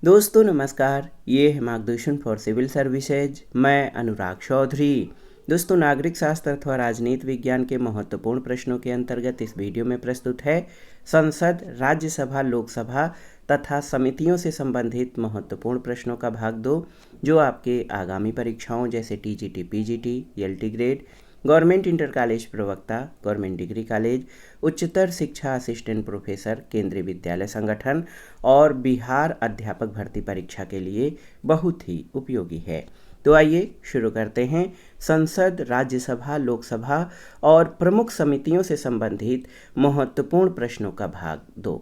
दोस्तों नमस्कार, ये है मार्गदर्शन फॉर सिविल सर्विसेज। मैं अनुराग चौधरी। दोस्तों, नागरिक शास्त्र अथवा राजनीति विज्ञान के महत्वपूर्ण प्रश्नों के अंतर्गत इस वीडियो में प्रस्तुत है संसद, राज्यसभा, लोकसभा तथा समितियों से संबंधित महत्वपूर्ण प्रश्नों का भाग 2, जो आपके आगामी परीक्षाओं जैसे TGT, PGT, LT grade, government inter college प्रवक्ता, गवर्नमेंट डिग्री कॉलेज, उच्चतर शिक्षा असिस्टेंट प्रोफेसर, केंद्रीय विद्यालय संगठन और बिहार अध्यापक भर्ती परीक्षा के लिए बहुत ही उपयोगी है। तो आइए शुरू करते हैं संसद, राज्यसभा, लोकसभा और प्रमुख समितियों से संबंधित महत्वपूर्ण प्रश्नों का भाग 2।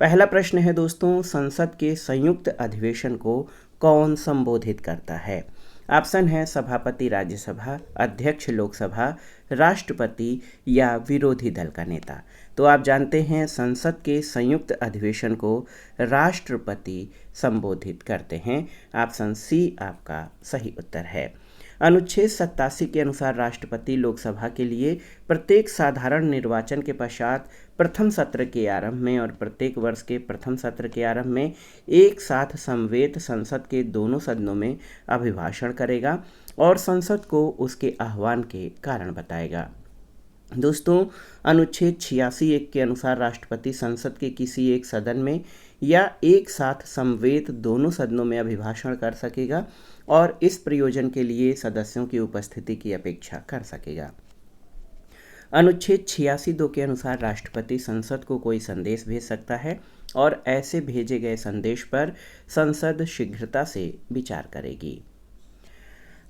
पहला प्रश्न है दोस्तों, संसद के संयुक्त अधिवेशन को कौन संबोधित करता है? ऑप्शन है सभापति राज्यसभा, अध्यक्ष लोकसभा, राष्ट्रपति या विरोधी दल का नेता। तो आप जानते हैं संसद के संयुक्त अधिवेशन को राष्ट्रपति संबोधित करते हैं। ऑप्शन सी आपका सही उत्तर है। अनुच्छेद 87 के अनुसार राष्ट्रपति लोकसभा के लिए प्रत्येक साधारण निर्वाचन के पश्चात प्रथम सत्र के आरंभ में और प्रत्येक वर्ष के प्रथम सत्र के आरंभ में एक साथ समवेत संसद के दोनों सदनों में अभिभाषण करेगा और संसद को उसके आह्वान के कारण बताएगा। दोस्तों, अनुच्छेद 86(1) के अनुसार राष्ट्रपति संसद के किसी एक सदन में या एक साथ समवेत दोनों सदनों में अभिभाषण कर सकेगा और इस प्रयोजन के लिए सदस्यों की उपस्थिति की अपेक्षा कर सकेगा। अनुच्छेद 86(2) के अनुसार राष्ट्रपति संसद को कोई संदेश भेज सकता है और ऐसे भेजे गए संदेश पर संसद शीघ्रता से विचार करेगी।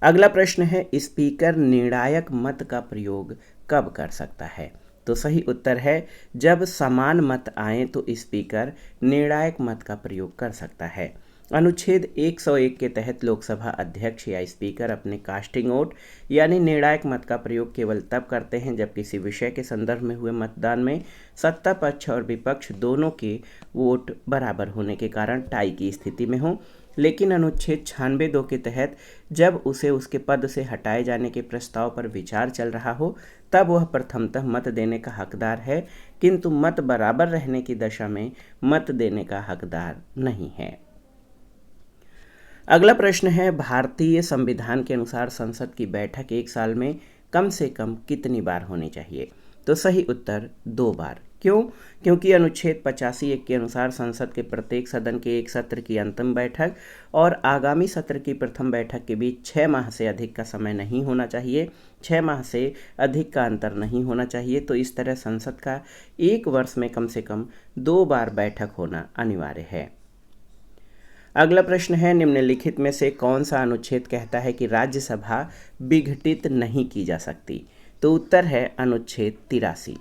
अगला प्रश्न है, स्पीकर निर्णायक मत का प्रयोग कब कर सकता है? तो सही उत्तर है, जब समान मत आए तो स्पीकर निर्णायक मत का प्रयोग कर सकता है। अनुच्छेद 101 के तहत लोकसभा अध्यक्ष या स्पीकर अपने कास्टिंग वोट यानी निर्णायक मत का प्रयोग केवल तब करते हैं जब किसी विषय के संदर्भ में हुए मतदान में सत्ता पक्ष और विपक्ष दोनों के वोट बराबर होने के कारण टाई की स्थिति में हो। लेकिन अनुच्छेद 96(2) के तहत जब उसे उसके पद से हटाए जाने के प्रस्ताव पर विचार चल रहा हो तब वह प्रथमतः मत देने का हकदार है, किंतु मत बराबर रहने की दशा में मत देने का हकदार नहीं है। अगला प्रश्न है, भारतीय संविधान के अनुसार संसद की बैठक एक साल में कम से कम कितनी बार होनी चाहिए? तो सही उत्तर 2 बार। क्यों? क्योंकि अनुच्छेद 85(1) के अनुसार संसद के प्रत्येक सदन के एक सत्र की अंतिम बैठक और आगामी सत्र की प्रथम बैठक के बीच 6 माह से अधिक का समय नहीं होना चाहिए, 6 माह से अधिक का अंतर नहीं होना चाहिए। तो इस तरह संसद का एक वर्ष में कम से कम 2 बार बैठक होना अनिवार्य है। अगला प्रश्न है, निम्नलिखित में से कौन सा अनुच्छेद कहता है कि राज्यसभा विघटित नहीं की जा सकती? तो उत्तर है अनुच्छेद 83।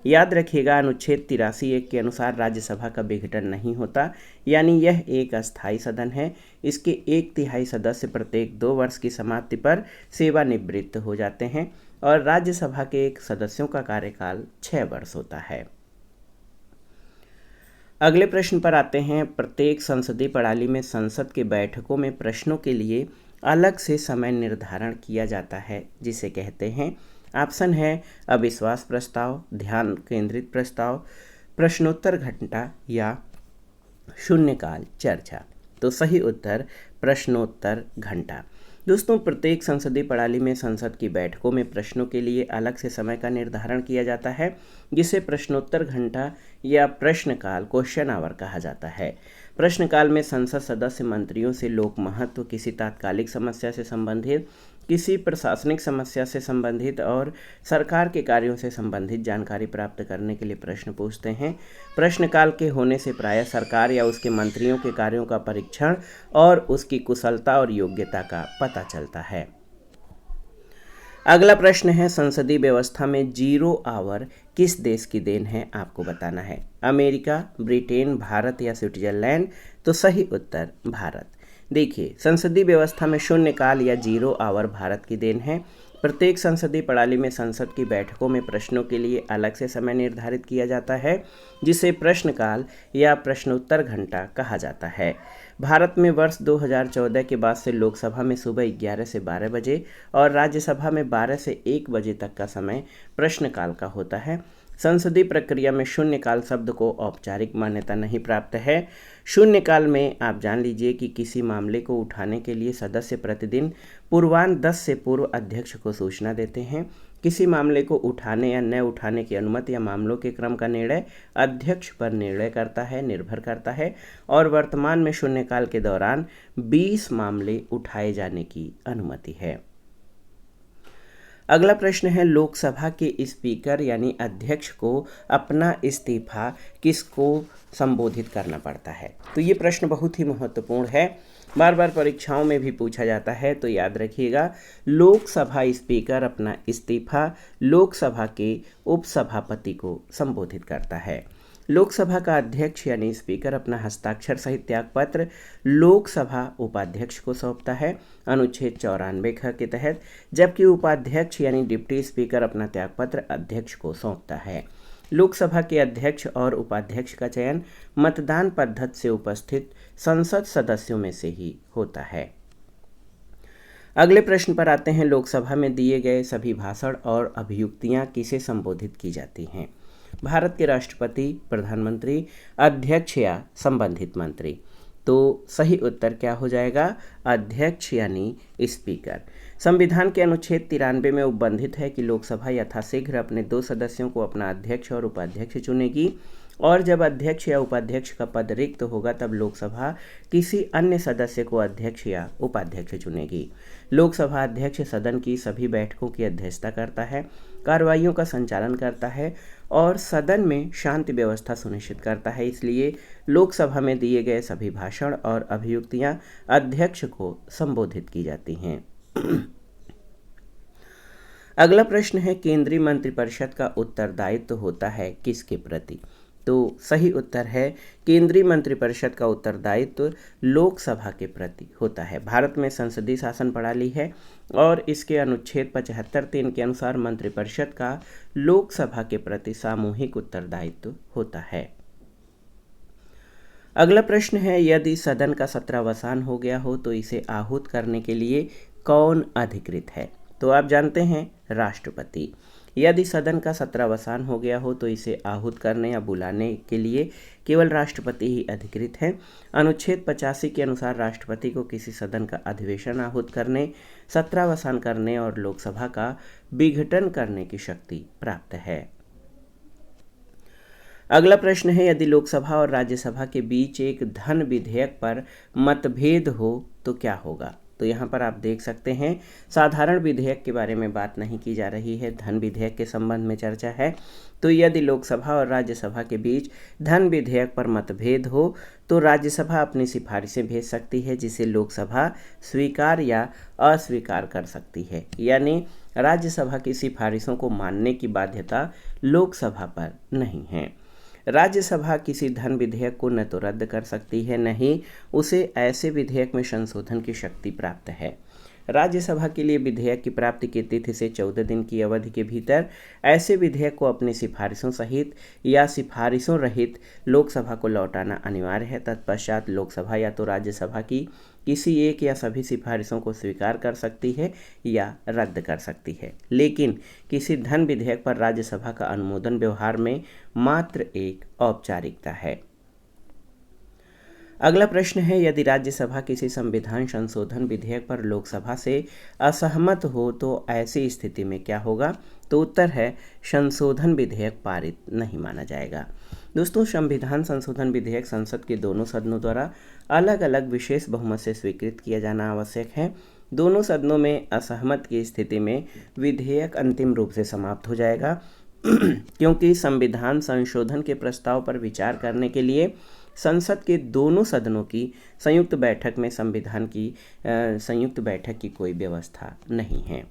याद रखिएगा, अनुच्छेद 83(1) के अनुसार राज्यसभा का विघटन नहीं होता, यानी यह एक अस्थायी सदन है। इसके 1/3 सदस्य प्रत्येक 2 वर्ष की समाप्ति पर सेवानिवृत्त हो जाते हैं और राज्यसभा के एक सदस्यों का कार्यकाल 6 वर्ष होता है। अगले प्रश्न पर आते हैं, प्रत्येक संसदीय प्रणाली में संसद के बैठकों में प्रश्नों के लिए अलग से समय निर्धारण किया जाता है, जिसे कहते हैं। ऑप्शन है अविश्वास प्रस्ताव, ध्यान केंद्रित प्रस्ताव, प्रश्नोत्तर घंटा या शून्यकाल चर्चा। तो सही उत्तर प्रश्नोत्तर घंटा। दोस्तों, प्रत्येक संसदीय प्रणाली में संसद की बैठकों में प्रश्नों के लिए अलग से समय का निर्धारण किया जाता है, जिसे प्रश्नोत्तर घंटा या प्रश्नकाल क्वेश्चन आवर कहा जाता है। प्रश्नकाल में संसद सदस्य मंत्रियों से लोक महत्व, किसी तात्कालिक समस्या से संबंधित, किसी प्रशासनिक समस्या से संबंधित और सरकार के कार्यों से संबंधित जानकारी प्राप्त करने के लिए प्रश्न पूछते हैं। प्रश्नकाल के होने से प्रायः सरकार या उसके मंत्रियों के कार्यों का परीक्षण और उसकी कुशलता और योग्यता का पता चलता है। अगला प्रश्न है, संसदीय व्यवस्था में 0 आवर किस देश की देन है? आपको बताना है। अमेरिका, ब्रिटेन, भारत या स्विट्जरलैंड? तो सही उत्तर भारत। देखिए, संसदीय व्यवस्था में शून्यकाल या 0 आवर भारत की देन है। प्रत्येक संसदीय प्रणाली में संसद की बैठकों में प्रश्नों के लिए अलग से समय निर्धारित किया जाता है, जिसे प्रश्नकाल या प्रश्नोत्तर घंटा कहा जाता है। भारत में वर्ष 2014 के बाद से लोकसभा में सुबह 11 से 12 बजे और राज्यसभा में 12 से 1 बजे तक का समय प्रश्नकाल का होता है। संसदीय प्रक्रिया में शून्यकाल शब्द को औपचारिक मान्यता नहीं प्राप्त है। शून्यकाल में आप जान लीजिए कि किसी मामले को उठाने के लिए सदस्य प्रतिदिन पूर्वाह्न 10 से पूर्व अध्यक्ष को सूचना देते हैं। किसी मामले को उठाने या न उठाने की अनुमति या मामलों के क्रम का निर्णय अध्यक्ष पर निर्भर करता है और वर्तमान में शून्यकाल के दौरान 20 मामले उठाए जाने की अनुमति है। अगला प्रश्न है, लोकसभा के स्पीकर यानी अध्यक्ष को अपना इस्तीफा किसको संबोधित करना पड़ता है? तो ये प्रश्न बहुत ही महत्वपूर्ण है, बार बार परीक्षाओं में भी पूछा जाता है, तो याद रखिएगा। लोकसभा स्पीकर अपना इस्तीफा लोकसभा के उपसभापति को संबोधित करता है। लोकसभा का अध्यक्ष यानी स्पीकर अपना हस्ताक्षर सहित त्यागपत्र लोकसभा उपाध्यक्ष को सौंपता है अनुच्छेद 94 ख के तहत, जबकि उपाध्यक्ष यानी डिप्टी स्पीकर अपना त्यागपत्र अध्यक्ष को सौंपता है। लोकसभा के अध्यक्ष और उपाध्यक्ष का चयन मतदान पद्धति से उपस्थित संसद सदस्यों में से ही होता है। अगले प्रश्न पर आते हैं, लोकसभा में दिए गए सभी भाषण और अभियुक्तियां किसे संबोधित की जाती हैं? भारत के राष्ट्रपति, प्रधानमंत्री, अध्यक्ष या संबंधित मंत्री। तो सही उत्तर क्या हो जाएगा? अध्यक्ष यानी स्पीकर। संविधान के अनुच्छेद 93 में उपबंधित है कि लोकसभा यथाशीघ्र अपने 2 सदस्यों को अपना अध्यक्ष और उपाध्यक्ष चुनेगी और जब अध्यक्ष या उपाध्यक्ष का पद रिक्त होगा तब लोकसभा किसी अन्य सदस्य को अध्यक्ष या उपाध्यक्ष चुनेगी। लोकसभा अध्यक्ष सदन की सभी बैठकों की अध्यक्षता करता है, कार्रवाइयों का संचालन करता है और सदन में शांति व्यवस्था सुनिश्चित करता है। इसलिए लोकसभा में दिए गए सभी भाषण और अभियुक्तियां अध्यक्ष को संबोधित की जाती हैं। अगला प्रश्न है, केंद्रीय मंत्रिपरिषद का उत्तरदायित्व होता है किसके प्रति? तो सही उत्तर है, केंद्रीय मंत्रिपरिषद का उत्तरदायित्व लोकसभा के प्रति होता है। भारत में संसदीय शासन प्रणाली है और इसके अनुच्छेद 75(3) के अनुसार मंत्रिपरिषद का लोकसभा के प्रति सामूहिक उत्तरदायित्व होता है। अगला प्रश्न है, यदि सदन का सत्रावसान हो गया हो तो इसे आहूत करने के लिए कौन अधिकृत है? तो आप जानते हैं, राष्ट्रपति। यदि सदन का सत्रावसान हो गया हो तो इसे आहूत करने या बुलाने के लिए केवल राष्ट्रपति ही अधिकृत है। अनुच्छेद 85 के अनुसार राष्ट्रपति को किसी सदन का अधिवेशन आहूत करने, सत्रावसान करने और लोकसभा का विघटन करने की शक्ति प्राप्त है। अगला प्रश्न है, यदि लोकसभा और राज्यसभा के बीच एक धन विधेयक पर मतभेद हो तो क्या होगा? तो यहाँ पर आप देख सकते हैं, साधारण विधेयक के बारे में बात नहीं की जा रही है, धन विधेयक के संबंध में चर्चा है। तो यदि लोकसभा और राज्यसभा के बीच धन विधेयक पर मतभेद हो तो राज्यसभा अपनी सिफारिशें भेज सकती है जिसे लोकसभा स्वीकार या अस्वीकार कर सकती है। यानी राज्यसभा की सिफारिशों को मानने की बाध्यता लोकसभा पर नहीं है। राज्यसभा किसी धन विधेयक को न तो रद्द कर सकती है, न ही उसे ऐसे विधेयक में संशोधन की शक्ति प्राप्त है। राज्यसभा के लिए विधेयक की प्राप्ति की तिथि से 14 दिन की अवधि के भीतर ऐसे विधेयक को अपनी सिफारिशों सहित या सिफारिशों रहित लोकसभा को लौटाना अनिवार्य है। तत्पश्चात लोकसभा या तो राज्यसभा की किसी एक या सभी सिफारिशों को स्वीकार कर सकती है या रद्द कर सकती है, लेकिन किसी धन विधेयक पर राज्यसभा का अनुमोदन व्यवहार में मात्र एक औपचारिकता है। अगला प्रश्न है, यदि राज्यसभा किसी संविधान संशोधन विधेयक पर लोकसभा से असहमत हो तो ऐसी स्थिति में क्या होगा? तो उत्तर है, संशोधन विधेयक पारित नहीं माना जाएगा। दोस्तों, संविधान संशोधन विधेयक संसद के दोनों सदनों द्वारा अलग अलग विशेष बहुमत से स्वीकृत किया जाना आवश्यक है। दोनों सदनों में असहमत की स्थिति में विधेयक अंतिम रूप से समाप्त हो जाएगा क्योंकि संविधान संशोधन के प्रस्ताव पर विचार करने के लिए संसद के दोनों सदनों की संयुक्त बैठक में संविधान की संयुक्त बैठक की कोई व्यवस्था नहीं है।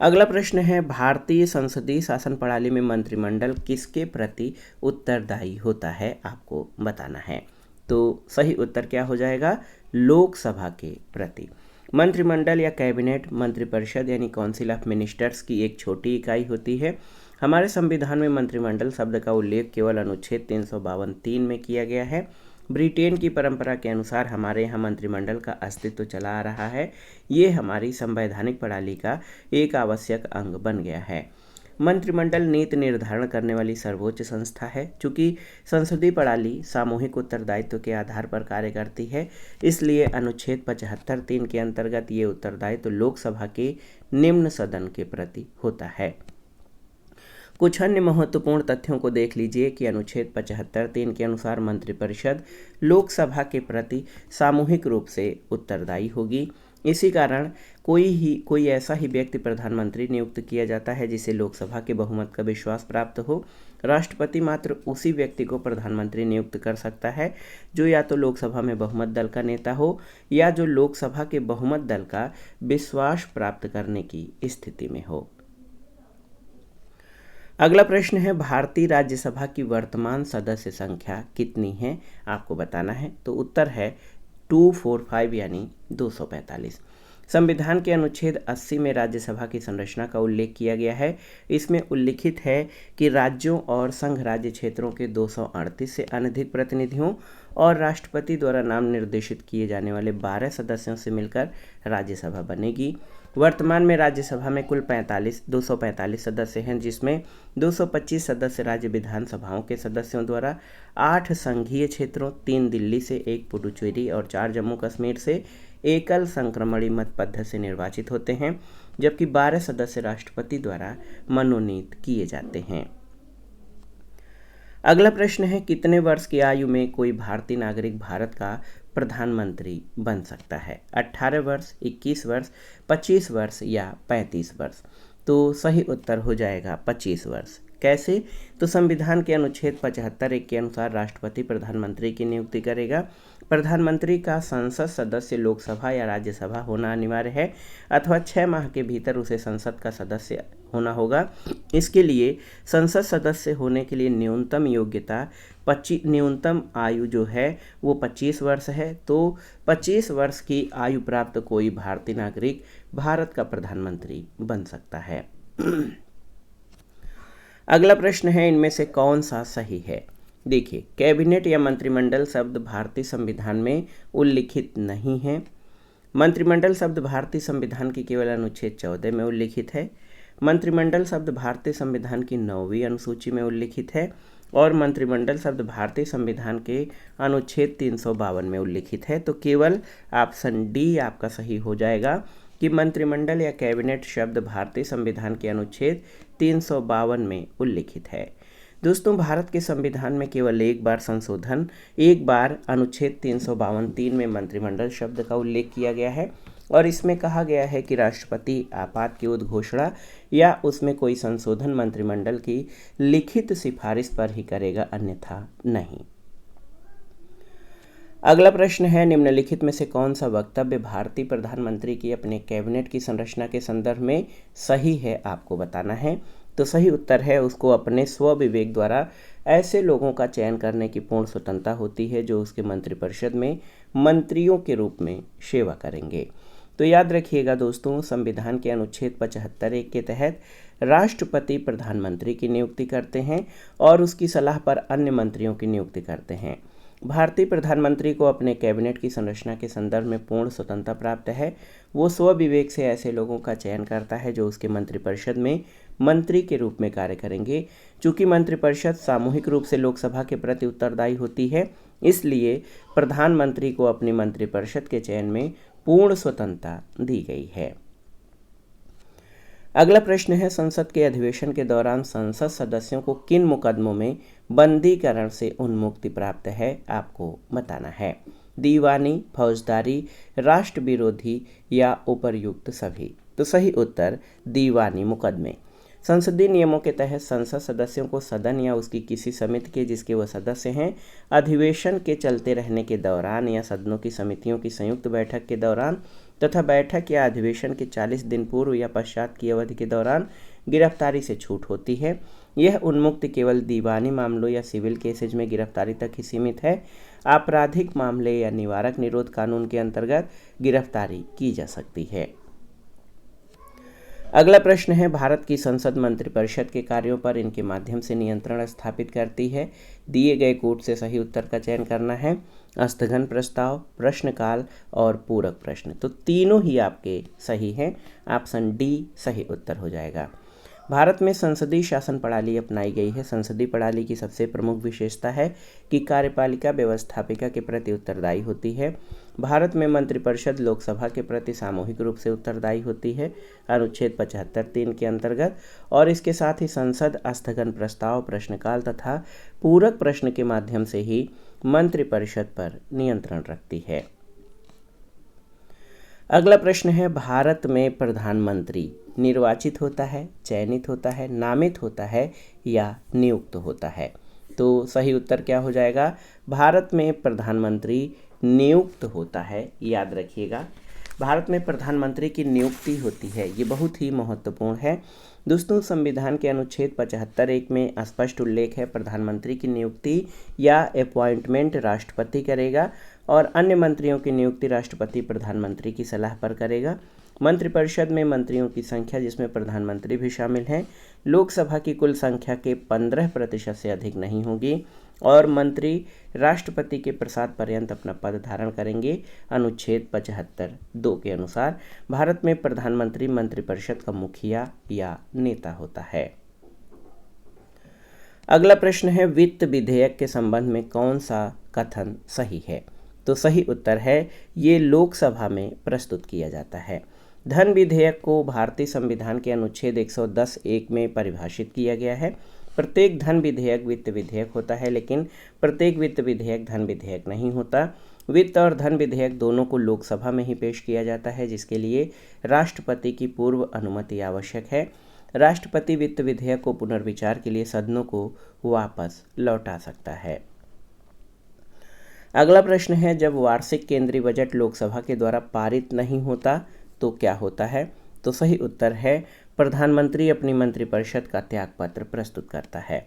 अगला प्रश्न है, भारतीय संसदीय शासन प्रणाली में मंत्रिमंडल किसके प्रति उत्तरदायी होता है? आपको बताना है। तो सही उत्तर क्या हो जाएगा? लोकसभा के प्रति। मंत्रिमंडल या कैबिनेट मंत्रिपरिषद यानी काउंसिल ऑफ मिनिस्टर्स की एक छोटी इकाई होती है। हमारे संविधान में मंत्रिमंडल शब्द का उल्लेख केवल अनुच्छेद 352(3) में किया गया है। ब्रिटेन की परंपरा के अनुसार हमारे यहाँ मंत्रिमंडल का अस्तित्व चला आ रहा है। ये हमारी संवैधानिक प्रणाली का एक आवश्यक अंग बन गया है। मंत्रिमंडल नीति निर्धारण करने वाली सर्वोच्च संस्था है। चूंकि संसदीय प्रणाली सामूहिक उत्तरदायित्व के आधार पर कार्य करती है, इसलिए अनुच्छेद 75(3) के अंतर्गत ये उत्तरदायित्व लोकसभा के निम्न सदन के प्रति होता है। कुछ अन्य महत्वपूर्ण तथ्यों को देख लीजिए कि अनुच्छेद 75(3) के अनुसार मंत्रिपरिषद लोकसभा के प्रति सामूहिक रूप से उत्तरदायी होगी। इसी कारण कोई ऐसा ही व्यक्ति प्रधानमंत्री नियुक्त किया जाता है जिसे लोकसभा के बहुमत का विश्वास प्राप्त हो। राष्ट्रपति मात्र उसी व्यक्ति को प्रधानमंत्री नियुक्त कर सकता है जो या तो लोकसभा में बहुमत दल का नेता हो या जो लोकसभा के बहुमत दल का विश्वास प्राप्त करने की स्थिति में हो। अगला प्रश्न है, भारतीय राज्यसभा की वर्तमान सदस्य संख्या कितनी है, आपको बताना है। तो उत्तर है 245 यानी 245। संविधान के अनुच्छेद 80 में राज्यसभा की संरचना का उल्लेख किया गया है। इसमें उल्लिखित है कि राज्यों और संघ राज्य क्षेत्रों के 238 से अनधिक प्रतिनिधियों और राष्ट्रपति द्वारा नाम निर्देशित किए जाने वाले 12 सदस्यों से मिलकर राज्यसभा बनेगी। वर्तमान में राज्यसभा में कुल 245 सदस्य हैं, जिसमें 225 सदस्य राज्य विधानसभाओं के सदस्यों द्वारा 8 संघीय क्षेत्रों, 3 दिल्ली से, 1 पुडुचेरी और 4 जम्मू कश्मीर से एकल संक्रमणी मत पद्धति से निर्वाचित होते हैं, जबकि 12 सदस्य राष्ट्रपति द्वारा मनोनीत किए जाते हैं। अगला प्रश्न है, कितने वर्ष की आयु में कोई भारतीय नागरिक भारत का प्रधानमंत्री बन सकता है? 18 वर्ष, 21 वर्ष, 25 वर्ष या 35 वर्ष? तो सही उत्तर हो जाएगा 25 वर्ष। कैसे? तो संविधान के अनुच्छेद 75(1) के अनुसार राष्ट्रपति प्रधानमंत्री की नियुक्ति करेगा। प्रधानमंत्री का संसद सदस्य लोकसभा या राज्यसभा होना अनिवार्य है अथवा 6 माह के भीतर उसे संसद का सदस्य होना होगा। इसके लिए संसद सदस्य होने के लिए न्यूनतम योग्यता न्यूनतम आयु जो है वो 25 वर्ष है। तो 25 वर्ष की आयु प्राप्त कोई भारतीय नागरिक भारत का प्रधानमंत्री बन सकता है। अगला प्रश्न है, इनमें से कौन सा सही है? देखिए, कैबिनेट या मंत्रिमंडल शब्द भारतीय संविधान में उल्लिखित नहीं है। मंत्रिमंडल शब्द भारतीय संविधान की केवल अनुच्छेद 14 में उल्लिखित है। मंत्रिमंडल शब्द भारतीय संविधान की 9वीं अनुसूची में उल्लिखित है और मंत्रिमंडल शब्द भारतीय संविधान के अनुच्छेद 352 में उल्लिखित है। तो केवल ऑप्शन डी आपका सही हो जाएगा कि मंत्रिमंडल या कैबिनेट शब्द भारतीय संविधान के अनुच्छेद 352 में उल्लिखित है। दोस्तों, भारत के संविधान में केवल एक बार अनुच्छेद 352(3) में मंत्रिमंडल शब्द का उल्लेख किया गया है और इसमें कहा गया है कि राष्ट्रपति आपात की उद्घोषणा या उसमें कोई संशोधन मंत्रिमंडल की लिखित सिफारिश पर ही करेगा, अन्यथा नहीं। अगला प्रश्न है, निम्नलिखित में से कौन सा वक्तव्य भारतीय प्रधानमंत्री की अपने कैबिनेट की संरचना के संदर्भ में सही है, आपको बताना है। तो सही उत्तर है, उसको अपने स्व विवेक द्वारा ऐसे लोगों का चयन करने की पूर्ण स्वतंत्रता होती है जो उसके मंत्रिपरिषद में मंत्रियों के रूप में सेवा करेंगे। तो याद रखिएगा दोस्तों, संविधान के अनुच्छेद 75(1) के तहत राष्ट्रपति प्रधानमंत्री की नियुक्ति करते हैं और उसकी सलाह पर अन्य मंत्रियों की नियुक्ति करते हैं। भारतीय प्रधानमंत्री को अपने कैबिनेट की संरचना के संदर्भ में पूर्ण स्वतंत्रता प्राप्त है। वो स्व विवेक से ऐसे लोगों का चयन करता है जो उसके मंत्रिपरिषद में मंत्री के रूप में कार्य करेंगे। चूंकि मंत्रिपरिषद सामूहिक रूप से लोकसभा के प्रति उत्तरदायी होती है, इसलिए प्रधानमंत्री को अपनी मंत्रिपरिषद के चयन में पूर्ण स्वतंत्रता दी गई है। अगला प्रश्न है, संसद के अधिवेशन के दौरान संसद सदस्यों को किन मुकदमों में बंदीकरण से उन्मुक्ति प्राप्त है, आपको बताना है। दीवानी, फौजदारी, राष्ट्र विरोधी या उपर्युक्त सभी? तो सही उत्तर दीवानी मुकदमे। संसदीय नियमों के तहत संसद सदस्यों को सदन या उसकी किसी समिति के जिसके वह सदस्य हैं अधिवेशन के चलते रहने के दौरान या सदनों की समितियों की संयुक्त बैठक के दौरान तथा बैठक या अधिवेशन के 40 दिन पूर्व या पश्चात की अवधि के दौरान गिरफ्तारी से छूट होती है। यह उन्मुक्ति केवल दीवानी मामलों या सिविल केसेज में गिरफ्तारी तक ही सीमित है। आपराधिक मामले या निवारक निरोध कानून के अंतर्गत गिरफ्तारी की जा सकती है। अगला प्रश्न है, भारत की संसद मंत्रिपरिषद के कार्यों पर इनके माध्यम से नियंत्रण स्थापित करती है। दिए गए कूट से सही उत्तर का चयन करना है। स्थगन प्रस्ताव, प्रश्नकाल और पूरक प्रश्न। तो तीनों ही आपके सही हैं। ऑप्शन डी सही उत्तर हो जाएगा। भारत में संसदीय शासन प्रणाली अपनाई गई है। संसदीय प्रणाली की सबसे प्रमुख विशेषता है कि कार्यपालिका व्यवस्थापिका के प्रति उत्तरदायी होती है। भारत में मंत्रिपरिषद लोकसभा के प्रति सामूहिक रूप से उत्तरदायी होती है, अनुच्छेद 75(3) के अंतर्गत, और इसके साथ ही संसद स्थगन प्रस्ताव, प्रश्नकाल तथा पूरक प्रश्न के माध्यम से ही मंत्रिपरिषद पर नियंत्रण रखती है। अगला प्रश्न है, भारत में प्रधानमंत्री निर्वाचित होता है, चयनित होता है, नामित होता है या नियुक्त होता है? तो सही उत्तर क्या हो जाएगा? भारत में प्रधानमंत्री नियुक्त होता है। याद रखिएगा, भारत में प्रधानमंत्री की नियुक्ति होती है। ये बहुत ही महत्वपूर्ण है दोस्तों। संविधान के अनुच्छेद 75(1) में स्पष्ट उल्लेख है, प्रधानमंत्री की नियुक्ति या अपॉइंटमेंट राष्ट्रपति करेगा और अन्य मंत्रियों की नियुक्ति राष्ट्रपति प्रधानमंत्री की सलाह पर करेगा। मंत्रिपरिषद में मंत्रियों की संख्या, जिसमें प्रधानमंत्री भी शामिल हैं, लोकसभा की कुल संख्या के 15% से अधिक नहीं होगी और मंत्री राष्ट्रपति के प्रसाद पर्यंत अपना पद धारण करेंगे। अनुच्छेद 75(2) के अनुसार भारत में प्रधानमंत्री मंत्रिपरिषद का मुखिया या नेता होता है। अगला प्रश्न है, वित्त विधेयक के संबंध में कौन सा कथन सही है? तो सही उत्तर है, ये लोकसभा में प्रस्तुत किया जाता है। धन विधेयक को भारतीय संविधान के अनुच्छेद 110(1) में परिभाषित किया गया है। प्रत्येक धन विधेयक वित्त विधेयक होता है, लेकिन प्रत्येक वित्त विधेयक धन विधेयक नहीं होता। वित्त और धन विधेयक दोनों को लोकसभा में ही पेश किया जाता है, जिसके लिए राष्ट्रपति की पूर्व अनुमति आवश्यक है। राष्ट्रपति वित्त विधेयक को पुनर्विचार के लिए सदनों को वापस लौटा सकता है। अगला प्रश्न है, जब वार्षिक केंद्रीय बजट लोकसभा के द्वारा पारित नहीं होता तो क्या होता है? तो सही उत्तर है, प्रधानमंत्री अपनी मंत्रिपरिषद का त्यागपत्र प्रस्तुत करता है।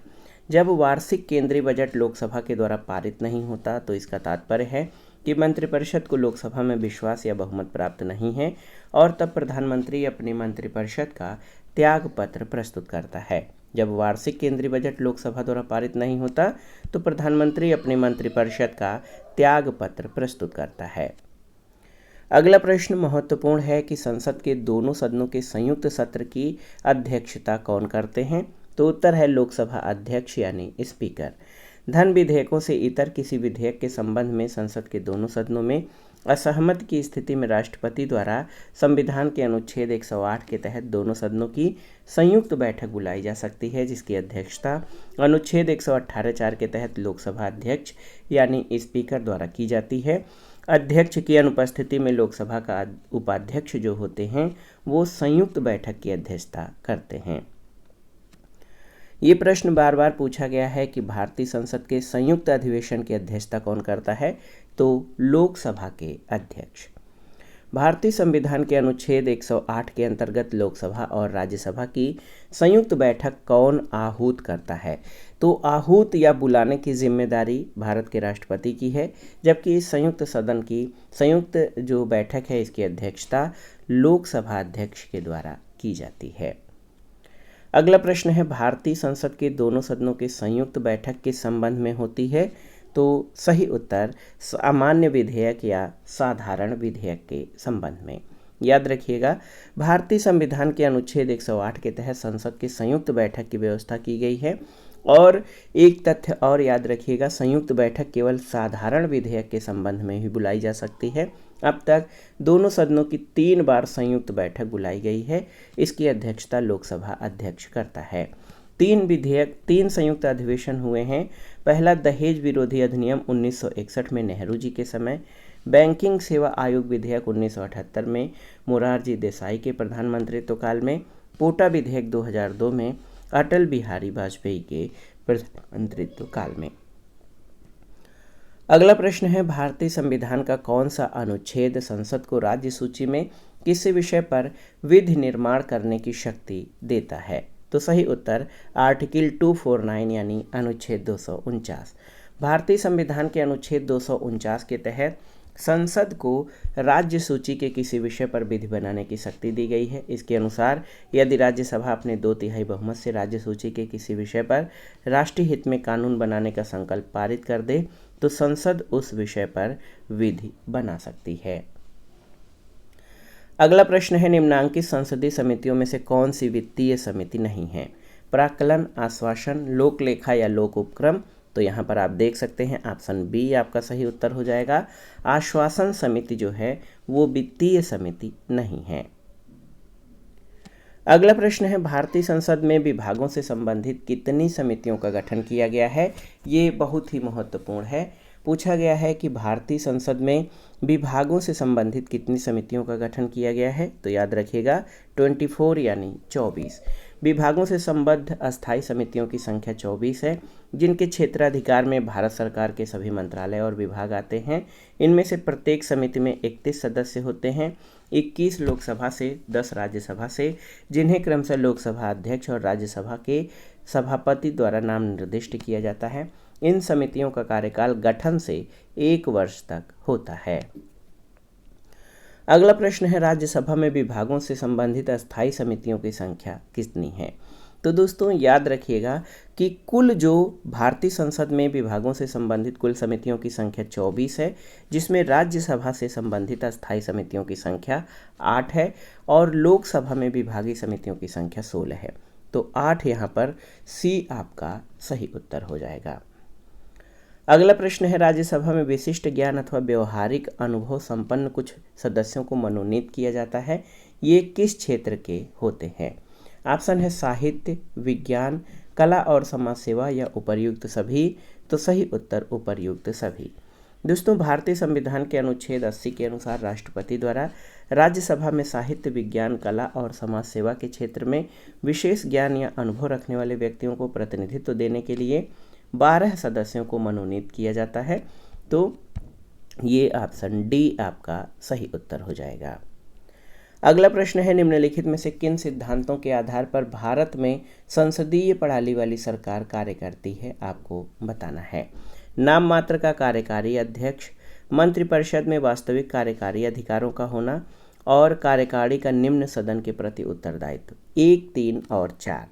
जब वार्षिक केंद्रीय बजट लोकसभा के द्वारा पारित नहीं होता तो इसका तात्पर्य है कि मंत्रिपरिषद को लोकसभा में विश्वास या बहुमत प्राप्त नहीं है और तब प्रधानमंत्री अपनी मंत्रिपरिषद का त्यागपत्र प्रस्तुत करता है। जब वार्षिक केंद्रीय बजट लोकसभा द्वारा पारित नहीं होता तो प्रधानमंत्री अपनी मंत्रिपरिषद का त्यागपत्र प्रस्तुत करता है। अगला प्रश्न महत्वपूर्ण है कि संसद के दोनों सदनों के संयुक्त सत्र की अध्यक्षता कौन करते हैं? तो उत्तर है लोकसभा अध्यक्ष यानी स्पीकर। धन विधेयकों से इतर किसी विधेयक के संबंध में संसद के दोनों सदनों में असहमति की स्थिति में राष्ट्रपति द्वारा संविधान के अनुच्छेद 108 के तहत दोनों सदनों की संयुक्त बैठक बुलाई जा सकती है, जिसकी अध्यक्षता अनुच्छेद 118(4) के तहत लोकसभा अध्यक्ष यानी स्पीकर द्वारा की जाती है। अध्यक्ष की अनुपस्थिति में लोकसभा का उपाध्यक्ष जो होते हैं वो संयुक्त बैठक की अध्यक्षता करते हैं। ये प्रश्न बार बार पूछा गया है कि भारतीय संसद के संयुक्त अधिवेशन की अध्यक्षता कौन करता है? तो लोकसभा के अध्यक्ष। भारतीय संविधान के अनुच्छेद 108 के अंतर्गत लोकसभा और राज्यसभा की संयुक्त बैठक कौन आहूत करता है? तो आहूत या बुलाने की जिम्मेदारी भारत के राष्ट्रपति की है, जबकि इस संयुक्त सदन की संयुक्त जो बैठक है इसकी अध्यक्षता लोकसभा अध्यक्ष के द्वारा की जाती है। अगला प्रश्न है, भारतीय संसद के दोनों सदनों की संयुक्त बैठक किस संबंध में होती है? तो सही उत्तर सामान्य विधेयक या साधारण विधेयक के संबंध में। याद रखिएगा, भारतीय संविधान के अनुच्छेद 108 के तहत संसद की संयुक्त बैठक की व्यवस्था की गई है और एक तथ्य और याद रखिएगा, संयुक्त बैठक केवल साधारण विधेयक के संबंध में ही बुलाई जा सकती है। अब तक दोनों सदनों की 3 बार संयुक्त बैठक बुलाई गई है। इसकी अध्यक्षता लोकसभा अध्यक्ष करता है। 3 संयुक्त अधिवेशन हुए हैं। पहला दहेज विरोधी अधिनियम 1961 में नेहरू जी के समय, बैंकिंग सेवा आयोग विधेयक 1978 में मोरारजी देसाई के प्रधानमंत्रित्व काल में, पोटा विधेयक 2002 में अटल बिहारी वाजपेयी के प्रधानमंत्रित्व काल में। अगला प्रश्न है, भारतीय संविधान का कौन सा अनुच्छेद संसद को राज्य सूची में किसी विषय पर विधि निर्माण करने की शक्ति देता है? तो सही उत्तर आर्टिकल 249 यानी अनुच्छेद 249। भारतीय संविधान के अनुच्छेद 249 के तहत संसद को राज्य सूची के किसी विषय पर विधि बनाने की शक्ति दी गई है। इसके अनुसार यदि राज्यसभा अपने 2/3 बहुमत से राज्य सूची के किसी विषय पर राष्ट्रीय हित में कानून बनाने का संकल्प पारित कर दे तो संसद उस विषय पर विधि बना सकती है। अगला प्रश्न है, निम्नांकित संसदीय समितियों में से कौन सी वित्तीय समिति नहीं है? प्राक्कलन, आश्वासन, लोक लेखा या लोक उपक्रम? तो यहाँ पर आप देख सकते हैं ऑप्शन बी आपका सही उत्तर हो जाएगा। आश्वासन समिति जो है वो वित्तीय समिति नहीं है। अगला प्रश्न है, भारतीय संसद में विभागों से संबंधित कितनी समितियों का गठन किया गया है? ये बहुत ही महत्वपूर्ण है। पूछा गया है कि भारतीय संसद में विभागों से संबंधित कितनी समितियों का गठन किया गया है? तो याद रखिएगा 24 यानी 24। विभागों से संबद्ध अस्थायी समितियों की संख्या 24 है, जिनके क्षेत्राधिकार में भारत सरकार के सभी मंत्रालय और विभाग आते हैं। इनमें से प्रत्येक समिति में 31 सदस्य होते हैं, 21 लोकसभा से, 10 राज्यसभा से, जिन्हें क्रमशः लोकसभा अध्यक्ष और राज्यसभा के सभापति द्वारा नाम निर्दिष्ट किया जाता है। इन समितियों का कार्यकाल गठन से 1 वर्ष तक होता है। अगला प्रश्न है, राज्यसभा में विभागों से संबंधित अस्थायी समितियों की संख्या कितनी है? तो दोस्तों याद रखिएगा कि कुल जो भारतीय संसद में विभागों से संबंधित कुल समितियों की संख्या 24 है, जिसमें राज्यसभा से संबंधित अस्थायी समितियों की संख्या 8 है और लोकसभा में विभागीय समितियों की संख्या 16 है। तो 8 यहाँ पर सी आपका सही उत्तर हो जाएगा। अगला प्रश्न है, राज्यसभा में विशिष्ट ज्ञान अथवा व्यवहारिक अनुभव संपन्न कुछ सदस्यों को मनोनीत किया जाता है। ये किस क्षेत्र के होते हैं? ऑप्शन है साहित्य, विज्ञान, कला और समाज सेवा या उपर्युक्त सभी। तो सही उत्तर उपर्युक्त सभी। दोस्तों, भारतीय संविधान के अनुच्छेद 80 के अनुसार राष्ट्रपति द्वारा राज्यसभा में साहित्य, विज्ञान, कला और समाज सेवा के क्षेत्र में विशेष ज्ञान या अनुभव रखने वाले व्यक्तियों को प्रतिनिधित्व देने के लिए 12 सदस्यों को मनोनीत किया जाता है। तो ये ऑप्शन डी आपका सही उत्तर हो जाएगा। अगला प्रश्न है, निम्नलिखित में से किन सिद्धांतों के आधार पर भारत में संसदीय प्रणाली वाली सरकार कार्य करती है? आपको बताना है। नाम मात्र का कार्यकारी अध्यक्ष, मंत्रिपरिषद में वास्तविक कार्यकारी अधिकारों का होना और कार्यकारिणी का निम्न सदन के प्रति उत्तरदायित्व। 1, 3 और 4।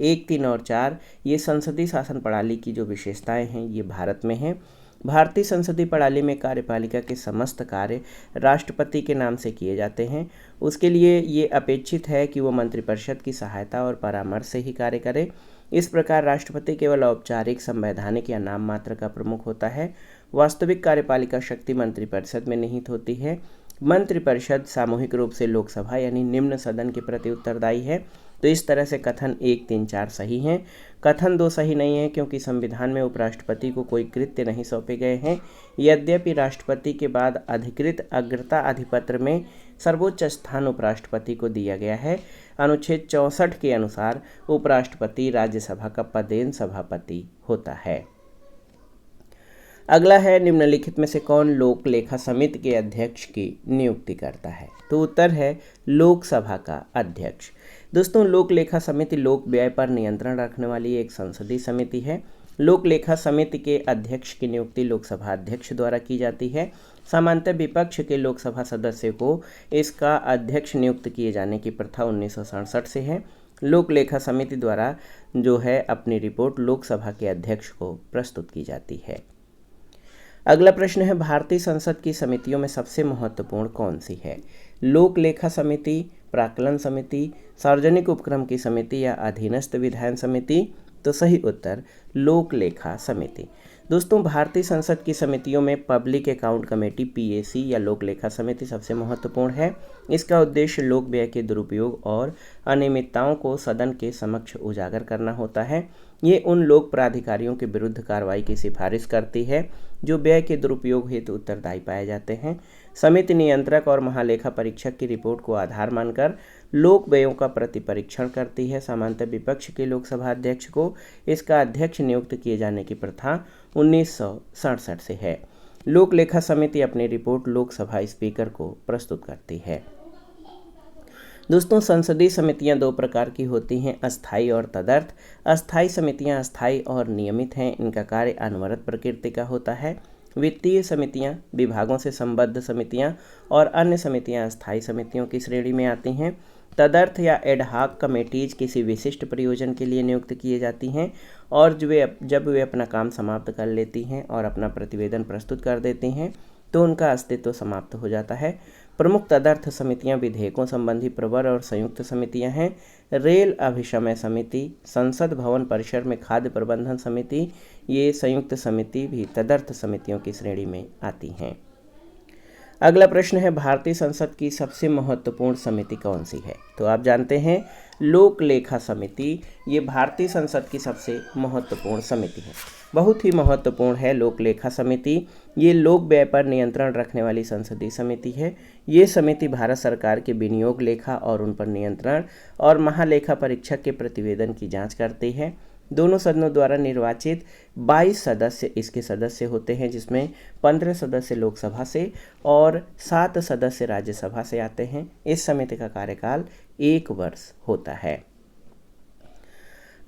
1, 3 और 4 ये संसदीय शासन प्रणाली की जो विशेषताएं हैं ये भारत में हैं। भारतीय संसदीय प्रणाली में कार्यपालिका के समस्त कार्य राष्ट्रपति के नाम से किए जाते हैं। उसके लिए ये अपेक्षित है कि वो मंत्रिपरिषद की सहायता और परामर्श से ही कार्य करे। इस प्रकार राष्ट्रपति केवल औपचारिक, संवैधानिक या नाम मात्र का प्रमुख होता है। वास्तविक कार्यपालिका शक्ति मंत्रिपरिषद में निहित होती है। मंत्रिपरिषद सामूहिक रूप से लोकसभा यानी निम्न सदन के प्रति उत्तरदायी है। तो इस तरह से कथन 1, 3, 4 सही हैं। कथन 2 सही नहीं है, क्योंकि संविधान में उपराष्ट्रपति को कोई कृत्य नहीं सौंपे गए हैं। यद्यपि राष्ट्रपति के बाद अधिकृत अग्रता अधिपत्र में सर्वोच्च स्थान उपराष्ट्रपति को दिया गया है। अनुच्छेद 64 के अनुसार उपराष्ट्रपति राज्यसभा का पदेन सभापति होता है। अगला है, निम्नलिखित में से कौन लोक लेखा समिति के अध्यक्ष की नियुक्ति करता है? तो उत्तर है लोकसभा का अध्यक्ष। दोस्तों, लोक लेखा समिति लोक व्यय पर नियंत्रण रखने वाली एक संसदीय समिति है। लोक लेखा समिति के अध्यक्ष की नियुक्ति लोकसभा अध्यक्ष द्वारा की जाती है। सामान्यतः विपक्ष के लोकसभा सदस्य को इसका अध्यक्ष नियुक्त किए जाने की प्रथा 1967 से है। लोक लेखा समिति द्वारा जो है अपनी रिपोर्ट लोकसभा के अध्यक्ष को प्रस्तुत की जाती है। अगला प्रश्न है, भारतीय संसद की समितियों में सबसे महत्वपूर्ण कौन सी है? लोक लेखा समिति, प्राक्कलन समिति, सार्वजनिक उपक्रम की समिति या अधीनस्थ विधायन समिति? तो सही उत्तर लोक लेखा समिति। दोस्तों, भारतीय संसद की समितियों में पब्लिक अकाउंट कमेटी PAC या लोक लेखा समिति सबसे महत्वपूर्ण है। इसका उद्देश्य लोक व्यय के दुरुपयोग और अनियमितताओं को सदन के समक्ष उजागर करना होता है। ये उन लोक प्राधिकारियों के विरुद्ध कार्रवाई की सिफारिश करती है जो व्यय के दुरुपयोग हेतु उत्तरदायी पाए जाते हैं। समिति नियंत्रक और महालेखा परीक्षक की रिपोर्ट को आधार मानकर लोक व्ययों का प्रतिपरीक्षण करती है। सामान्यतः विपक्ष के लोकसभा अध्यक्ष को इसका अध्यक्ष नियुक्त किए जाने की प्रथा 1967 से है। लोक लेखा समिति अपनी रिपोर्ट लोकसभा स्पीकर को प्रस्तुत करती है। दोस्तों, संसदीय समितियां 2 प्रकार की होती हैं, अस्थायी और तदर्थ। अस्थायी समितियां अस्थायी और नियमित हैं। इनका कार्य अनवरत प्रकृति का होता है। वित्तीय समितियां, विभागों से संबद्ध समितियां और अन्य समितियां अस्थायी समितियों की श्रेणी में आती हैं। तदर्थ या एडहॉक कमेटीज किसी विशिष्ट प्रयोजन के लिए नियुक्त किए जाती हैं और जब वे अपना काम समाप्त कर लेती हैं और अपना प्रतिवेदन प्रस्तुत कर देती हैं तो उनका अस्तित्व समाप्त हो जाता है। प्रमुख तदर्थ समितियां विधेयकों संबंधी प्रवर और संयुक्त समितियां हैं। रेल अभिशमय समिति, संसद भवन परिसर में खाद्य प्रबंधन समिति, ये संयुक्त समिति भी तदर्थ समितियों की श्रेणी में आती हैं। अगला प्रश्न है, भारतीय संसद की सबसे महत्वपूर्ण समिति कौन सी है? तो आप जानते हैं लोक लेखा समिति, ये भारतीय संसद की सबसे महत्वपूर्ण समिति है। बहुत ही महत्वपूर्ण है लोक लेखा समिति। ये लोक व्यय पर नियंत्रण रखने वाली संसदीय समिति है। ये समिति भारत सरकार के विनियोग लेखा और उन पर नियंत्रण और महालेखा परीक्षक के प्रतिवेदन की जांच करती है। दोनों सदनों द्वारा निर्वाचित 22 सदस्य इसके सदस्य होते हैं, जिसमें 15 सदस्य लोकसभा से और 7 सदस्य राज्यसभा से आते हैं। इस समिति का कार्यकाल 1 वर्ष होता है।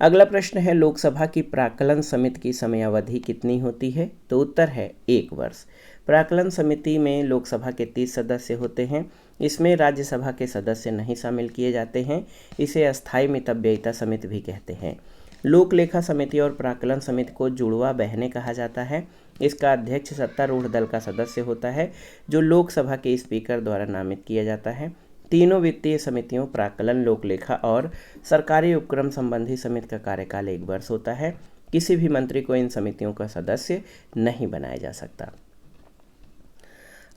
अगला प्रश्न है, लोकसभा की प्राक्कलन समिति की समयावधि कितनी होती है? तो उत्तर है 1 वर्ष। प्राक्कलन समिति में लोकसभा के 30 सदस्य होते हैं। इसमें राज्यसभा के सदस्य नहीं शामिल किए जाते हैं। इसे अस्थायी मितव्ययिता समिति भी कहते हैं। लोक लेखा समिति और प्राक्कलन समिति को जुड़वा बहनें कहा जाता है। इसका अध्यक्ष सत्तारूढ़ दल का सदस्य होता है, जो लोकसभा के स्पीकर द्वारा नामित किया जाता है। तीनों वित्तीय समितियों प्राक्कलन, लोक लेखा और सरकारी उपक्रम संबंधी समिति का कार्यकाल 1 वर्ष होता है। किसी भी मंत्री को इन समितियों का सदस्य नहीं बनाया जा सकता।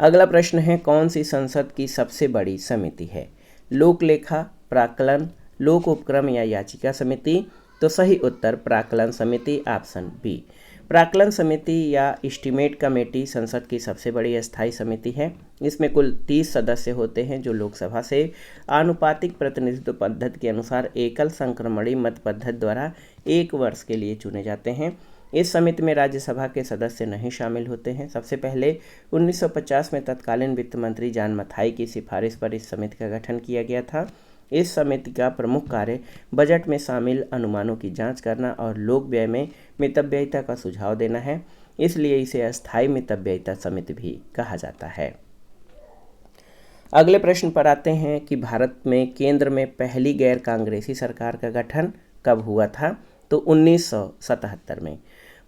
अगला प्रश्न है, कौन सी संसद की सबसे बड़ी समिति है? लोक लेखा, प्राक्कलन, लोक उपक्रम या याचिका समिति? तो सही उत्तर प्राक्कलन समिति, ऑप्शन बी। प्राक्कलन समिति या एस्टीमेट कमेटी संसद की सबसे बड़ी अस्थायी समिति है। इसमें कुल 30 सदस्य होते हैं, जो लोकसभा से आनुपातिक प्रतिनिधित्व पद्धति के अनुसार एकल संक्रमणीय मत पद्धति द्वारा 1 वर्ष के लिए चुने जाते हैं। इस समिति में राज्यसभा के सदस्य नहीं शामिल होते हैं। सबसे पहले 1950 में तत्कालीन वित्त मंत्री जॉन मथाई की सिफारिश पर इस समिति का गठन किया गया था। इस समिति का प्रमुख कार्य बजट में शामिल अनुमानों की जांच करना और लोक व्यय में मितव्ययिता का सुझाव देना है। इसलिए इसे अस्थायी मितव्ययिता समिति भी कहा जाता है। अगले प्रश्न पर आते हैं कि भारत में केंद्र में पहली गैर कांग्रेसी सरकार का गठन कब हुआ था? तो 1977 में।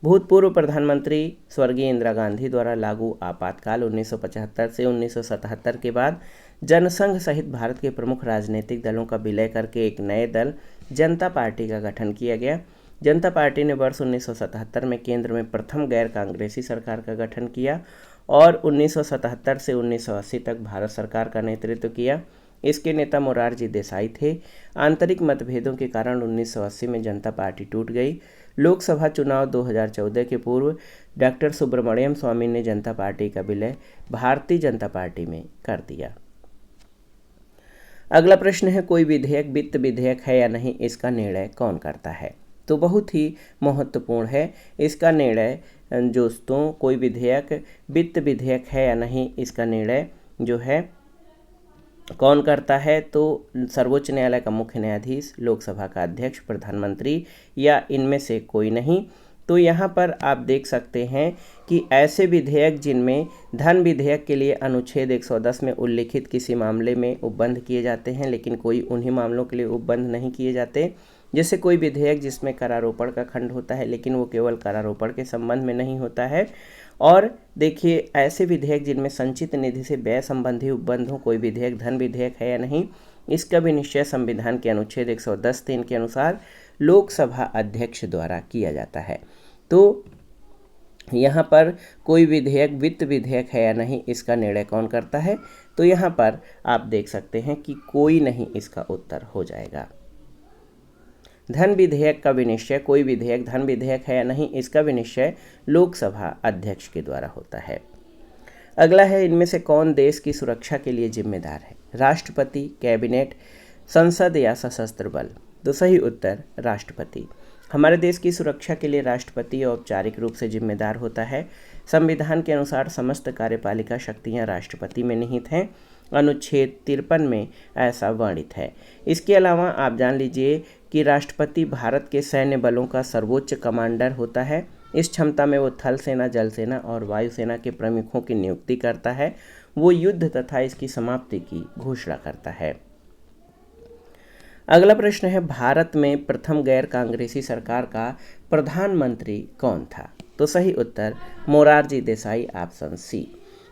भूतपूर्व प्रधानमंत्री स्वर्गीय इंदिरा गांधी द्वारा लागू आपातकाल 1975 से 1977 के बाद जनसंघ सहित भारत के प्रमुख राजनीतिक दलों का विलय करके एक नए दल जनता पार्टी का गठन किया गया। जनता पार्टी ने वर्ष 1977 में केंद्र में प्रथम गैर कांग्रेसी सरकार का गठन किया और 1977 से 1980 तक भारत सरकार का नेतृत्व किया। इसके नेता मोरारजी देसाई थे। आंतरिक मतभेदों के कारण 1980 में जनता पार्टी टूट गई। लोकसभा चुनाव 2014 के पूर्व डॉक्टर सुब्रमण्यम स्वामी ने जनता पार्टी का विलय भारतीय जनता पार्टी में कर दिया। अगला प्रश्न है, कोई विधेयक वित्त विधेयक है या नहीं, इसका निर्णय कौन करता है? तो बहुत ही महत्वपूर्ण है इसका निर्णय दोस्तों। कोई विधेयक वित्त विधेयक है या नहीं, इसका निर्णय जो है कौन करता है? तो सर्वोच्च न्यायालय का मुख्य न्यायाधीश, लोकसभा का अध्यक्ष, प्रधानमंत्री या इनमें से कोई नहीं। तो यहाँ पर आप देख सकते हैं कि ऐसे विधेयक जिनमें धन विधेयक के लिए अनुच्छेद 110 में उल्लिखित किसी मामले में उपबंध किए जाते हैं, लेकिन कोई उन्हीं मामलों के लिए उपबंध नहीं किए जाते। जैसे कोई विधेयक जिसमें करारोपण का खंड होता है, लेकिन वो केवल करारोपण के संबंध में नहीं होता है। और देखिए, ऐसे विधेयक जिनमें संचित निधि से व्यय संबंधी उपबंध हो, कोई विधेयक धन विधेयक है या नहीं, इसका भी निश्चय संविधान के अनुच्छेद 110(3) के अनुसार लोकसभा अध्यक्ष द्वारा किया जाता है। तो यहाँ पर कोई विधेयक वित्त विधेयक है या नहीं, इसका निर्णय कौन करता है? तो यहाँ पर आप देख सकते हैं कि कोई नहीं इसका उत्तर हो जाएगा। धन विधेयक का विनिश्चय, कोई विधेयक धन विधेयक है या नहीं, इसका विनिश्चय लोकसभा अध्यक्ष के द्वारा होता है। अगला है, इनमें से कौन देश की सुरक्षा के लिए जिम्मेदार है? राष्ट्रपति, कैबिनेट, संसद या सशस्त्र बल? तो सही उत्तर राष्ट्रपति। हमारे देश की सुरक्षा के लिए राष्ट्रपति औपचारिक रूप से जिम्मेदार होता है। संविधान के अनुसार समस्त कार्यपालिका शक्तियां राष्ट्रपति में निहित हैं। अनुच्छेद 53 में ऐसा वर्णित है। इसके अलावा आप जान लीजिए कि राष्ट्रपति भारत के सैन्य बलों का सर्वोच्च कमांडर होता है। इस क्षमता में वो थल सेना, जल सेना और वायुसेना के प्रमुखों की नियुक्ति करता है। वो युद्ध तथा इसकी समाप्ति की घोषणा करता है। अगला प्रश्न है, भारत में प्रथम गैर कांग्रेसी सरकार का प्रधानमंत्री कौन था? तो सही उत्तर मोरारजी देसाई, ऑप्शन सी।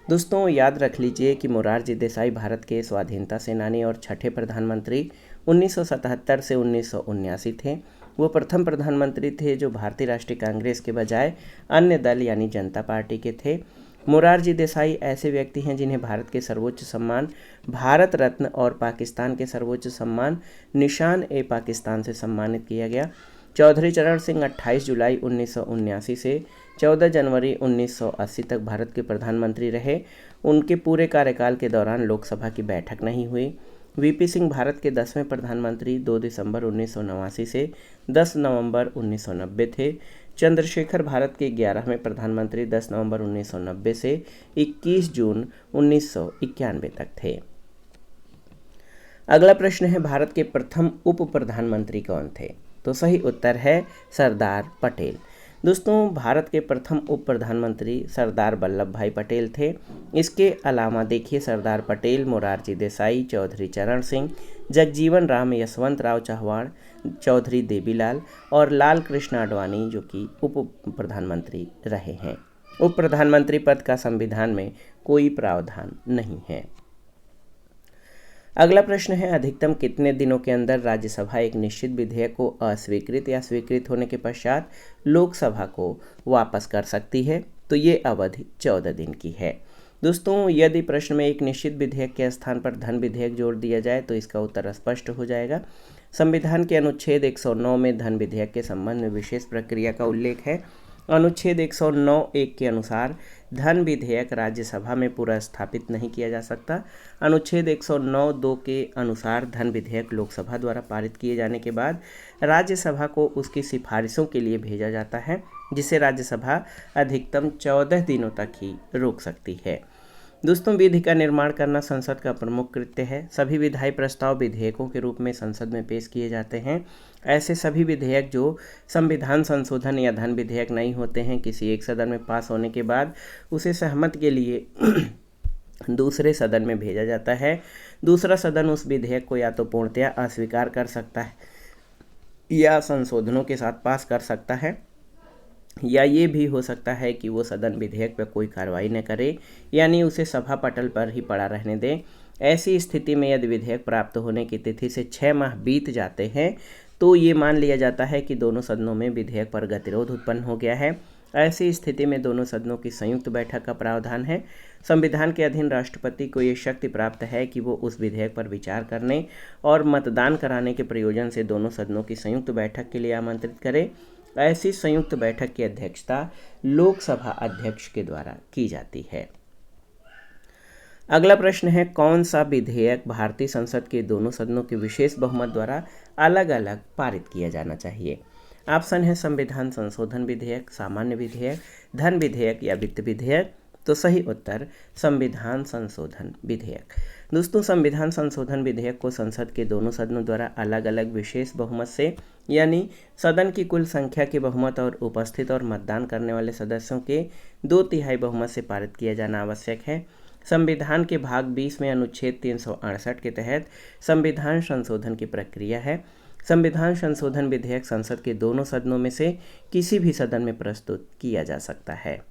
दोस्तों याद रख लीजिए कि मोरारजी देसाई भारत के स्वाधीनता सेनानी और छठे प्रधानमंत्री 1977 से 1979 थे। वो प्रथम प्रधानमंत्री थे जो भारतीय राष्ट्रीय कांग्रेस के बजाय अन्य दल यानी जनता पार्टी के थे। मोरारजी देसाई ऐसे व्यक्ति हैं जिन्हें भारत के सर्वोच्च सम्मान भारत रत्न और पाकिस्तान के सर्वोच्च सम्मान निशान ए पाकिस्तान से सम्मानित किया गया। चौधरी चरण सिंह 28 जुलाई 1979 से 14 जनवरी 1980 तक भारत के प्रधानमंत्री रहे। उनके पूरे कार्यकाल के दौरान लोकसभा की बैठक नहीं हुई। वीपी सिंह भारत के 10वें प्रधानमंत्री 2 दिसंबर 1989 से 10 नवंबर 1990 थे। चंद्रशेखर भारत के 11वें प्रधानमंत्री 10 नवंबर 1990 से 21 जून 1991 तक थे। अगला प्रश्न है, भारत के प्रथम उप प्रधानमंत्री कौन थे? तो सही उत्तर है सरदार पटेल। दोस्तों भारत के प्रथम उप प्रधानमंत्री सरदार वल्लभ भाई पटेल थे। इसके अलावा देखिए सरदार पटेल, मोरारजी देसाई, चौधरी चरण सिंह, जगजीवन राम, यशवंत राव चौहान, चौधरी देवीलाल और लाल कृष्ण आडवाणी जो कि उप प्रधानमंत्री रहे हैं। उप प्रधानमंत्री पद का संविधान में कोई प्रावधान नहीं है। अगला प्रश्न है, अधिकतम कितने दिनों के अंदर राज्यसभा एक निश्चित विधेयक को अस्वीकृत या स्वीकृत होने के पश्चात लोकसभा को वापस कर सकती है? तो ये अवधि 14 दिन की है। दोस्तों यदि प्रश्न में एक निश्चित विधेयक के स्थान पर धन विधेयक जोड़ दिया जाए तो इसका उत्तर स्पष्ट हो जाएगा। संविधान के अनुच्छेद 109 में धन विधेयक के संबंध में विशेष प्रक्रिया का उल्लेख है। अनुच्छेद 109(1) के अनुसार धन विधेयक राज्यसभा में पूरा स्थापित नहीं किया जा सकता। अनुच्छेद 109(2) के अनुसार धन विधेयक लोकसभा द्वारा पारित किए जाने के बाद राज्यसभा को उसकी सिफारिशों के लिए भेजा जाता है, जिसे राज्यसभा अधिकतम 14 दिनों तक ही रोक सकती है। दोस्तों विधि का निर्माण करना संसद का प्रमुख कृत्य है। सभी विधायी प्रस्ताव विधेयकों के रूप में संसद में पेश किए जाते हैं। ऐसे सभी विधेयक जो संविधान संशोधन या धन विधेयक नहीं होते हैं, किसी एक सदन में पास होने के बाद उसे सहमति के लिए दूसरे सदन में भेजा जाता है। दूसरा सदन उस विधेयक को या तो पूर्णतया अस्वीकार कर सकता है या संशोधनों के साथ पास कर सकता है, या ये भी हो सकता है कि वो सदन विधेयक पर कोई कार्रवाई न करे, यानी उसे सभा पटल पर ही पड़ा रहने दे। ऐसी स्थिति में यदि विधेयक प्राप्त होने की तिथि से 6 माह बीत जाते हैं तो ये मान लिया जाता है कि दोनों सदनों में विधेयक पर गतिरोध उत्पन्न हो गया है। ऐसी स्थिति में दोनों सदनों की संयुक्त बैठक का प्रावधान है। संविधान के अधीन राष्ट्रपति को ये शक्ति प्राप्त है कि वो उस विधेयक पर विचार करने और मतदान कराने के प्रयोजन से दोनों सदनों की संयुक्त बैठक के लिए आमंत्रित करे। ऐसी संयुक्त बैठक की अध्यक्षता लोकसभा अध्यक्ष के द्वारा की जाती है। अगला प्रश्न है, कौन सा विधेयक भारतीय संसद के दोनों सदनों के विशेष बहुमत द्वारा अलग अलग पारित किया जाना चाहिए? ऑप्शन है संविधान संशोधन विधेयक, सामान्य विधेयक, धन विधेयक या वित्त विधेयक। तो सही उत्तर संविधान संशोधन विधेयक। दोस्तों संविधान संशोधन विधेयक को संसद के दोनों सदनों द्वारा अलग अलग विशेष बहुमत से, यानी सदन की कुल संख्या के बहुमत और उपस्थित और मतदान करने वाले सदस्यों के 2/3 बहुमत से पारित किया जाना आवश्यक है। संविधान के भाग 20 में अनुच्छेद 368 के तहत संविधान संशोधन की प्रक्रिया है। संविधान संशोधन विधेयक संसद के दोनों सदनों में से किसी भी सदन में प्रस्तुत किया जा सकता है।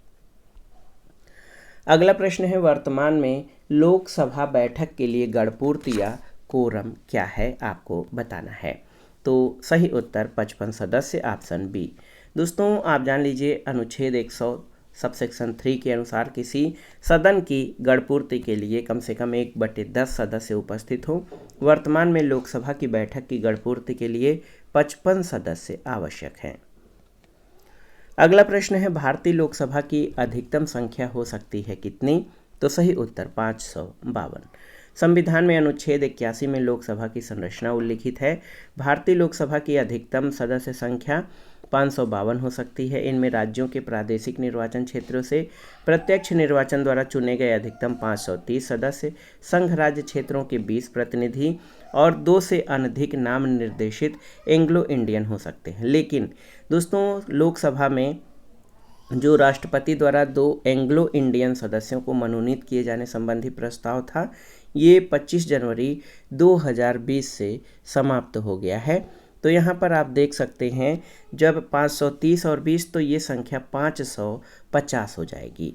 अगला प्रश्न है, वर्तमान में लोकसभा बैठक के लिए गणपूर्ति या कोरम क्या है, आपको बताना है। तो सही उत्तर 55 सदस्य, ऑप्शन बी। दोस्तों आप जान लीजिए अनुच्छेद 100 सबसेक्शन 3 के अनुसार किसी सदन की गणपूर्ति के लिए कम से कम 1/10 सदस्य उपस्थित हो। वर्तमान में लोकसभा की बैठक की गणपूर्ति के लिए 55 सदस्य आवश्यक हैं। अगला प्रश्न है, भारतीय लोकसभा की अधिकतम संख्या हो सकती है कितनी? तो सही उत्तर 552। संविधान में अनुच्छेद 81 में लोकसभा की संरचना उल्लिखित है। भारतीय लोकसभा की अधिकतम सदस्य संख्या 552 हो सकती है। इनमें राज्यों के प्रादेशिक निर्वाचन क्षेत्रों से प्रत्यक्ष निर्वाचन द्वारा चुने गए अधिकतम 530 सदस्य, संघ राज्य क्षेत्रों के 20 प्रतिनिधि और 2 से अनधिक नाम निर्देशित एंग्लो इंडियन हो सकते हैं। लेकिन दोस्तों लोकसभा में जो राष्ट्रपति द्वारा 2 एंग्लो इंडियन सदस्यों को मनोनीत किए जाने संबंधी प्रस्ताव था, ये 25 जनवरी 2020 से समाप्त हो गया है। तो यहाँ पर आप देख सकते हैं जब 530 और 20 तो ये संख्या 550 हो जाएगी।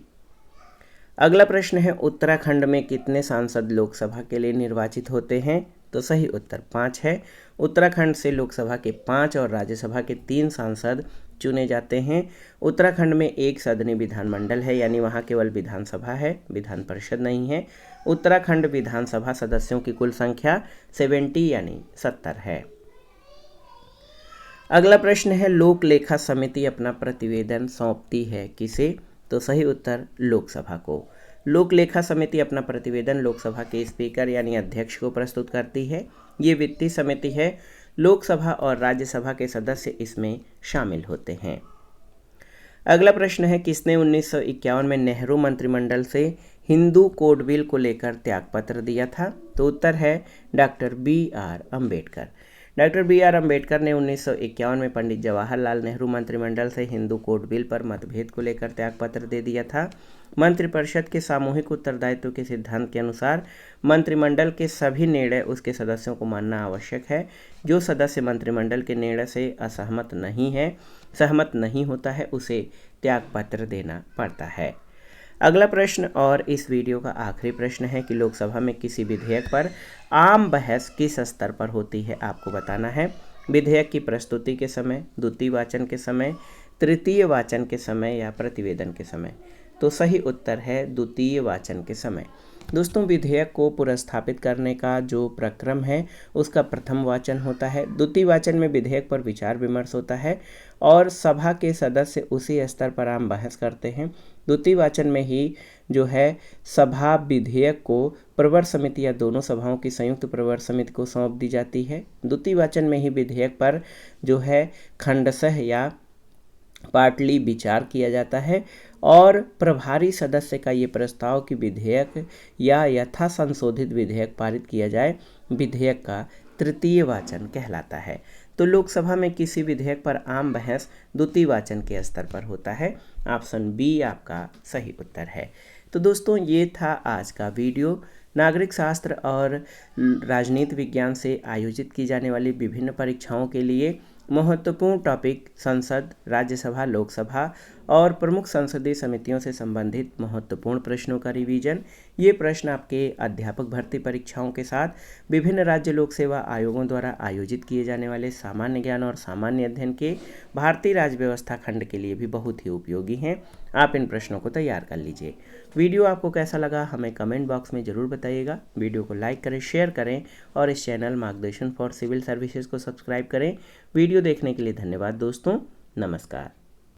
अगला प्रश्न है उत्तराखंड में कितने सांसद लोकसभा के लिए निर्वाचित होते हैं? तो सही उत्तर 5 है। उत्तराखंड से लोकसभा के 5 और राज्यसभा के 3 सांसद चुने जाते हैं। उत्तराखंड में एक सदनी विधानमंडल है, यानी वहाँ केवल विधानसभा है, विधान परिषद नहीं है। उत्तराखंड विधानसभा सदस्यों की कुल संख्या 70 यानी 70 है। अगला प्रश्न है लोक लेखा समिति अपना प्रतिवेदन सौंपती है किसे? तो सही उत्तर लोकसभा को। लोक लेखा समिति अपना प्रतिवेदन लोकसभा के स्पीकर यानी अध्यक्ष को प्रस्तुत करती है। ये वित्तीय समिति है। लोकसभा और राज्यसभा के सदस्य इसमें शामिल होते हैं। अगला प्रश्न है किसने 1951 में नेहरू मंत्रिमंडल से हिंदू कोड बिल को लेकर त्यागपत्र दिया था? तो उत्तर है doctor B.R. Ambedkar. Doctor B.R. Ambedkar ने 1951 में पंडित जवाहरलाल नेहरू मंत्रिमंडल से हिंदू कोड बिल पर मतभेद को लेकर त्यागपत्र दे दिया था। मंत्रिपरिषद के सामूहिक उत्तरदायित्व के सिद्धांत के अनुसार मंत्रिमंडल के सभी निर्णय उसके सदस्यों को मानना आवश्यक है। जो सदस्य मंत्रिमंडल के निर्णय से सहमत नहीं होता है, उसे त्यागपत्र देना पड़ता है। अगला प्रश्न और इस वीडियो का आखिरी प्रश्न है कि लोकसभा में किसी विधेयक पर आम बहस किस स्तर पर होती है, आपको बताना है। विधेयक की प्रस्तुति के समय, द्वितीय वाचन के समय, तृतीय वाचन के समय या प्रतिवेदन के समय? तो सही उत्तर है द्वितीय वाचन के समय। दोस्तों, विधेयक को पुनर्स्थापित करने का जो प्रक्रम है उसका प्रथम वाचन होता है। द्वितीय वाचन में विधेयक पर विचार विमर्श होता है और सभा के सदस्य उसी स्तर पर आम बहस करते हैं। द्वितीय वाचन में ही जो है सभा विधेयक को प्रवर समिति या दोनों सभाओं की संयुक्त प्रवर समिति को सौंप दी जाती है। द्वितीय वाचन में ही विधेयक पर जो है खंडशः या पार्टली विचार किया जाता है और प्रभारी सदस्य का ये प्रस्ताव कि विधेयक या यथा संशोधित विधेयक पारित किया जाए, विधेयक का तृतीय वाचन कहलाता है। तो लोकसभा में किसी विधेयक पर आम बहस द्वितीय वाचन के स्तर पर होता है। ऑप्शन बी आपका सही उत्तर है। तो दोस्तों, ये था आज का वीडियो। नागरिक शास्त्र और राजनीति विज्ञान से आयोजित की जाने वाली विभिन्न परीक्षाओं के लिए महत्वपूर्ण टॉपिक संसद, राज्यसभा, लोकसभा और प्रमुख संसदीय समितियों से संबंधित महत्वपूर्ण प्रश्नों का रिवीजन। ये प्रश्न आपके अध्यापक भर्ती परीक्षाओं के साथ विभिन्न राज्य लोक सेवा आयोगों द्वारा आयोजित किए जाने वाले सामान्य ज्ञान और सामान्य अध्ययन के भारतीय राज्य व्यवस्था खंड के लिए भी बहुत ही उपयोगी हैं। आप इन प्रश्नों को तैयार कर लीजिए। वीडियो आपको कैसा लगा हमें कमेंट बॉक्स में ज़रूर बताइएगा। वीडियो को लाइक करें, शेयर करें और इस चैनल मार्गदर्शन फॉर सिविल सर्विसेज को सब्सक्राइब करें। वीडियो देखने के लिए धन्यवाद दोस्तों। नमस्कार।